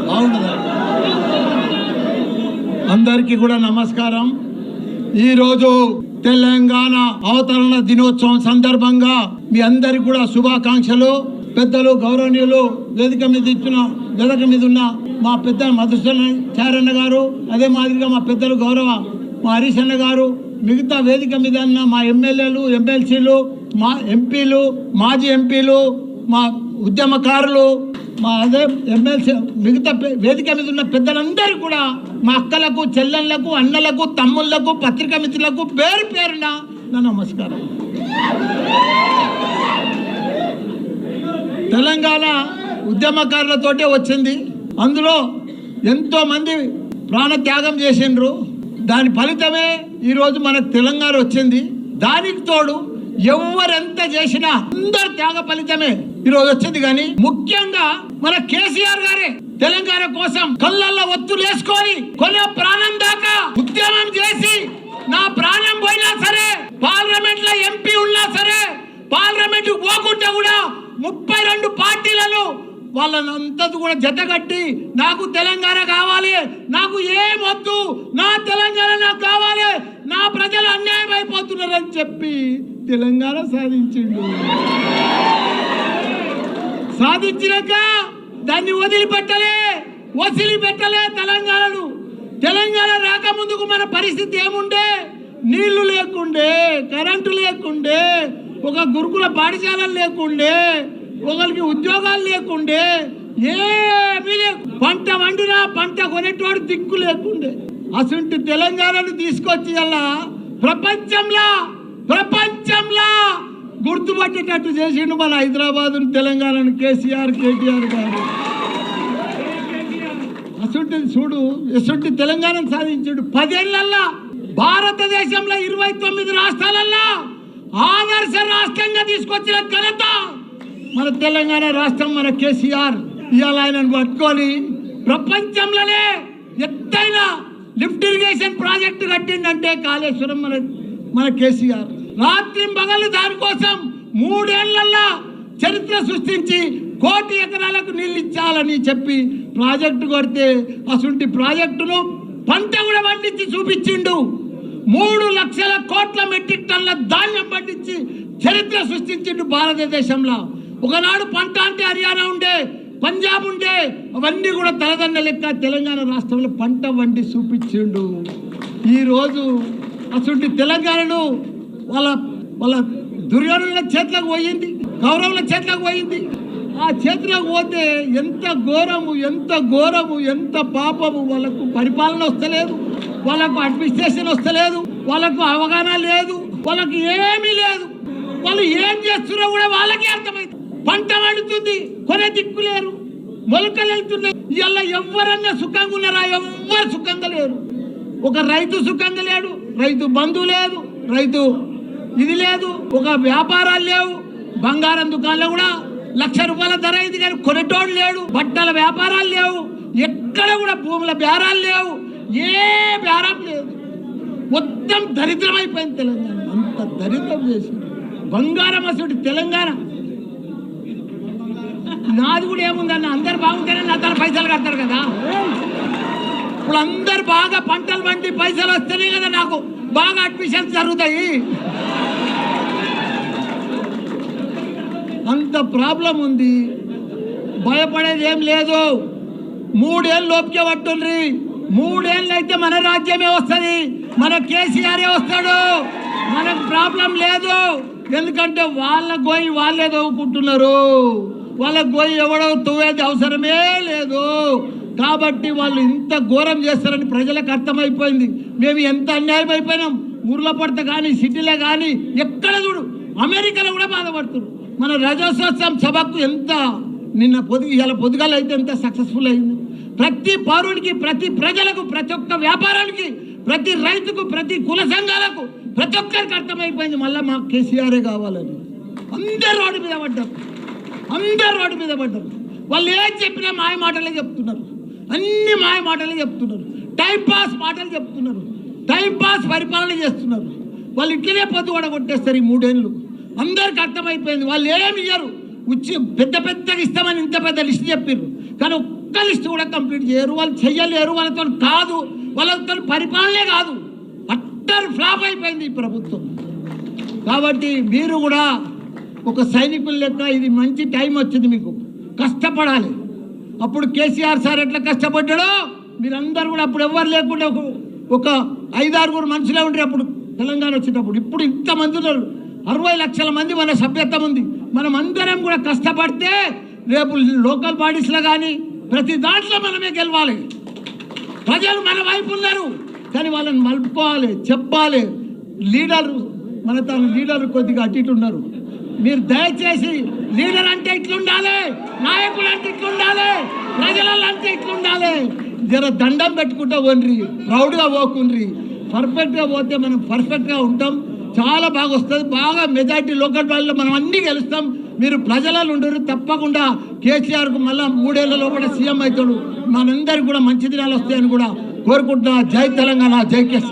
బాగుండదా? అందరికీ కూడా నమస్కారం. ఈరోజు తెలంగాణ అవతరణ దినోత్సవం సందర్భంగా మీ అందరికి కూడా శుభాకాంక్షలు. పెద్దలు గౌరవనీయులు వేదిక మీద ఉన్న మా పెద్ద మధుసూదనాచార్య గారు, అదే మాదిరిగా మా పెద్దలు గౌరవ మా హరీష్ అన్న గారు, మిగతా వేదిక మీద ఉన్న మా ఎమ్మెల్యేలు, ఎమ్మెల్సీలు, మా ఎంపీలు, మాజీ ఎంపీలు, మా ఉద్యమకారులు, మా అదే ఎమ్మెల్సీ, మిగతా వేదిక మీద ఉన్న పెద్దలందరూ కూడా, మా అక్కలకు, చెల్లెళ్లకు, అన్నలకు, తమ్ముళ్లకు, పత్రికా మిత్రులకు పేరు పేరున నా నమస్కారం. తెలంగాణ ఉద్యమకారులతోటే వచ్చింది. అందులో ఎంతో మంది ప్రాణత్యాగం చేసిండ్రు. దాని ఫలితమే ఈరోజు మనకు తెలంగాణ వచ్చింది. దానికి తోడు ఎవరెంత చేసినా అందరు త్యాగ ఫలితమే ఈరోజు వచ్చింది. కానీ ముఖ్యంగా మన కేసీఆర్ గారే తెలంగాణ కోసం కళ్ళల్లో ఒత్తులు వేసుకొని కొన ప్రాణం దాకా ఉద్యమం చేసి, నా ప్రాణం పోయినా సరే, పార్లమెంట్ లో ఎంపీ ఉన్నా సరే, పార్లమెంట్ పోకుండా కూడా 32 పార్టీలను వాళ్ళంతా కూడా జతగట్టి, నాకు తెలంగాణ కావాలి, నాకు ఏం వద్దు, నా తెలంగాణ నాకు కావాలి, నా ప్రజలు అన్యాయం అయిపోతున్నారని చెప్పి తెలంగాణ సాధించినాక దాన్ని వదిలిపెట్టలే తెలంగాణను. తెలంగాణ రాకముందుకు మన పరిస్థితి ఏముండే? నీళ్లు లేకుండే, కరెంటు లేకుండే, ఒక గురుకుల పాఠశాలలు లేకుండే, ఒకరికి ఉద్యోగాలు లేకుండే, ఏమీ లేకు. పంట వండినా పంట కొనేటోడు దిక్కు లేకుండే. అసలు తెలంగాణను తీసుకొచ్చి అలా ప్రపంచంలో గుర్తుపట్టేటట్టు చేసిండు మన హైదరాబాద్ తెలంగాణను కేసీఆర్, కేటీఆర్ గారు. అసలు చూడు, ఎసంటి తెలంగాణను సాధించాడు. 10 ఏళ్లల్లో భారతదేశంలో 29 రాష్ట్రాలల్లో ఆదర్శ రాష్ట్రంగా తీసుకొచ్చిన ఘనత మన తెలంగాణ రాష్ట్రం, మన కేసీఆర్. ఇవాళ ఆయనను పట్టుకొని ప్రపంచంలోనే ఎత్తైన లిఫ్ట్ ఇరిగేషన్ ప్రాజెక్టు కట్టిందంటే కాళేశ్వరం మన కేసీఆర్. రాత్రి పగలు దానికోసం 3 ఏళ్లలో చరిత్ర సృష్టించి 1 కోటి ఎకరాలకు నీళ్ళు ఇచ్చాలని చెప్పి ప్రాజెక్టు కొడితే, అసలు ప్రాజెక్టును పంట కూడా పండించి చూపించిండు. 3 లక్షల కోట్ల మెట్రిక్ టన్ల ధాన్యం పండించి చరిత్ర సృష్టించిండు భారతదేశంలో. ఒకనాడు పంట అంటే హర్యానా ఉండే, పంజాబ్ ఉండే, అవన్నీ కూడా తలదండ లెక్క తెలంగాణ రాష్ట్రంలో పంట వండి చూపించిండు. ఈరోజు అసలు తెలంగాణను వాళ్ళ దుర్యోధనుల చేతులకు పోయింది, కౌరవుల చేతులకు పోయింది. ఆ చేతులకు పోతే ఎంత ఘోరము, ఎంత పాపము. వాళ్ళకు పరిపాలన వస్తలేదు, వాళ్ళకు అడ్మినిస్ట్రేషన్ వస్తలేదు, వాళ్ళకు అవగాహన లేదు, వాళ్ళకి ఏమీ లేదు. వాళ్ళు ఏం చేస్తున్నారో కూడా వాళ్ళకే అర్థమైంది. పంట వండుతుంది, కొనే దిక్కు లేరు, మొలకలు వెళ్తున్నాయి. ఇవాళ ఎవరన్నా సుఖంగా ఉన్నారా? ఎవ్వరు సుఖంగా లేరు. ఒక రైతు సుఖంగా లేడు, రైతు బంధువు లేదు, రైతు ఇది లేదు, ఒక వ్యాపారాలు లేవు. బంగారం దుకాణంలో కూడా 1,00,000 రూపాయల ధర అయింది కానీ కొనేటోడు లేడు. బట్టల వ్యాపారాలు లేవు, ఎక్కడ కూడా భూముల బేరాలు లేవు, ఏ బేరం లేదు. మొత్తం దరిద్రం అయిపోయింది తెలంగాణ. అంత దరిద్రం చేసి బంగారం అసలు తెలంగాణ. నాది కూడా ఏముందన్న, అందరు బాగుంటేనే నా తన పైసలు కడతారు కదా. ఇప్పుడు అందరు బాగా పంటలు పండి పైసలు వస్తేనే కదా నాకు బాగా అడ్మిషన్స్ జరుగుతాయి. అంత ప్రాబ్లం ఉంది. భయపడేది ఏం లేదు. 3 ఏళ్ళు లోపుకే పట్టుండ్రి. 3 ఏళ్ళు అయితే మన రాజ్యమే వస్తుంది, మన కేసీఆరే వస్తాడు. మనకు ప్రాబ్లం లేదు. ఎందుకంటే వాళ్ళ గోయి వాళ్ళే తవ్వుకుంటున్నారు. వాళ్ళ గోయి ఎవడో తవ్వేది అవసరమే లేదు. కాబట్టి వాళ్ళు ఇంత ఘోరం చేస్తారని ప్రజలకు అర్థమైపోయింది. మేము ఎంత అన్యాయం అయిపోయినాం. ఊర్లో పడితే కానీ, సిటీలో కానీ, ఎక్కడ చూడు, అమెరికాలో కూడా బాధపడుతున్నారు. మన రజోత్సవం సభకు ఎంత ఇలా పొద్దుగాల అయితే ఎంత సక్సెస్ఫుల్ అయింది. ప్రతి పౌరుడికి, ప్రతి ప్రజలకు, ప్రతి ఒక్క వ్యాపారానికి, ప్రతి రైతుకు, ప్రతి కుల సంఘాలకు, ప్రతి ఒక్కరికి అర్థమైపోయింది మళ్ళీ మా కేసీఆరే కావాలని. అందరు రోడ్డు మీద పడ్డారు. వాళ్ళు ఏం చెప్పినా మాయ మాటలే చెప్తున్నారు, అన్ని మాయ మాటలే చెప్తున్నారు, టైంపాస్ మాటలు చెప్తున్నారు, టైంపాస్ పరిపాలన చేస్తున్నారు. వాళ్ళు ఇట్లనే పొద్దు కూడా కొట్టేస్తారు. ఈ 3 ఏళ్ళు అందరికి అర్థమైపోయింది. వాళ్ళు ఏమి ఇయ్యరు. పెద్ద పెద్దగా ఇస్తామని ఇంత పెద్ద లిస్ట్ చెప్పారు, కానీ ఒక్క లిస్ట్ కూడా కంప్లీట్ చేయరు. వాళ్ళు చెయ్యలేరు, వాళ్ళతో కాదు, వాళ్ళతో పరిపాలనే కాదు. అట్టర్ ఫ్లాప్ అయిపోయింది ఈ ప్రభుత్వం. కాబట్టి మీరు కూడా ఒక సైనికుల లెక్క ఇది మంచి టైం వచ్చింది, మీకు కష్టపడాలి. అప్పుడు కేసీఆర్ సార్ ఎట్లా కష్టపడ్డాడో మీరందరూ కూడా అప్పుడు ఎవరు లేకుండా ఒక 5-6 మనుషులే ఉండరు అప్పుడు తెలంగాణ వచ్చేటప్పుడు. ఇప్పుడు ఇంతమంది ఉన్నారు, 60 లక్షల మంది మన సభ్యత్వం ఉంది. మనం అందరం కూడా కష్టపడితే రేపు లోకల్ బాడీస్లో కానీ ప్రతి దాంట్లో మనమే గెలవాలి. ప్రజలు మన వైపు ఉన్నారు, కానీ వాళ్ళని మలుపుకోవాలి, చెప్పాలి. లీడరు మన తన లీడర్ కొద్దిగా అటు ఇటు ఉన్నారు. మీరు దయచేసి లీడర్ అంటే ఇట్లుండాలి, నాయకుడు అంటే ఇట్లుండాలి, ప్రజలలో అంటే ఇట్లుండాలి. జర దండం పెట్టుకుంటూ పోండ్రి, ప్రౌడ్గా పోకుండ్రి. పర్ఫెక్ట్గా పోతే మనం పర్ఫెక్ట్గా ఉంటాం, చాలా బాగా వస్తుంది. బాగా మెజార్టీ లోకల్ బాడీలో మనం అన్నీ గెలుస్తాం. మీరు ప్రజలలో ఉండరు. తప్పకుండా కేసీఆర్కు మళ్ళీ 3 ఏళ్లలో కూడా సీఎం అవుతాడు. మనందరికీ కూడా మంచి దినాలు వస్తాయని కూడా కోరుకుంటున్నా. జై తెలంగాణ, జై కేసీఆర్.